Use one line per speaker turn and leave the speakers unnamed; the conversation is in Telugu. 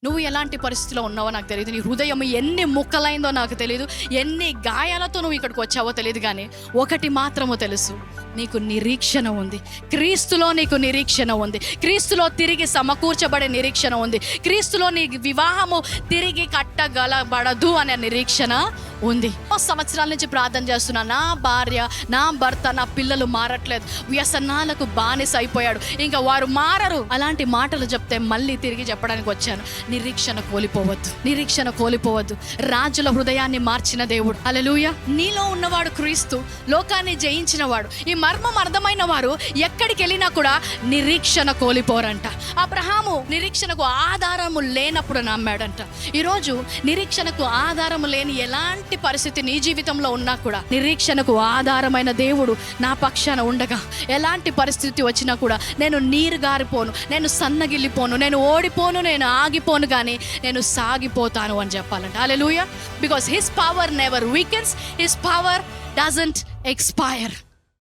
నువ్వు ఎలాంటి పరిస్థితిలో ఉన్నావో నాకు తెలియదు, నీ హృదయం ఎన్ని ముక్కలైందో నాకు తెలియదు, ఎన్ని గాయాలతో నువ్వు ఇక్కడికి వచ్చావో తెలియదు, కానీ ఒకటి మాత్రము తెలుసు, నీకు నిరీక్షణ ఉంది. క్రీస్తులో నీకు నిరీక్షణ ఉంది. క్రీస్తులో తిరిగి సమకూర్చబడే నిరీక్షణ ఉంది. క్రీస్తులో నీ వివాహము తిరిగి కట్టగలబడదు అనే నిరీక్షణ ఉంది. సంవత్సరాల నుంచి ప్రార్థన చేస్తున్నా, నా భార్య, నా భర్త, నా పిల్లలు మారట్లేదు, వ్యసనాలకు బానిస అయిపోయాడు, ఇంకా వారు మారరు. అలాంటి మాటలు చెప్తే మళ్ళీ తిరిగి చెప్పడానికి వచ్చాను, నిరీక్షణ కోల్పోవద్దు, నిరీక్షణ కోల్పోవద్దు. రాజుల హృదయాన్ని మార్చిన దేవుడు. హల్లెలూయా. నీలో ఉన్నవాడు క్రీస్తు, లోకాన్ని జయించిన వాడు. ఈ మర్మం అర్థమైన వారు ఎక్కడికి వెళ్ళినా కూడా నిరీక్షణ కోల్పోరంట. అబ్రహాము నిరీక్షణకు ఆధారము లేనప్పుడు నమ్మాడంట. ఈరోజు నిరీక్షణకు ఆధారము లేని ఎలాంటి పరిస్థితి నీ జీవితంలో ఉన్నా కూడా నిరీక్షణకు ఆధారమైన దేవుడు నా పక్షాన ఉండగా, ఎలాంటి పరిస్థితి వచ్చినా కూడా నేను నీరు గారిపోను, నేను సన్నగిల్లిపోను, నేను ఓడిపోను, నేను ఆగిపోను, కానీ నేను సాగిపోతాను అని చెప్పాలంట. Hallelujah. Because his power never weakens, his power doesn't expire.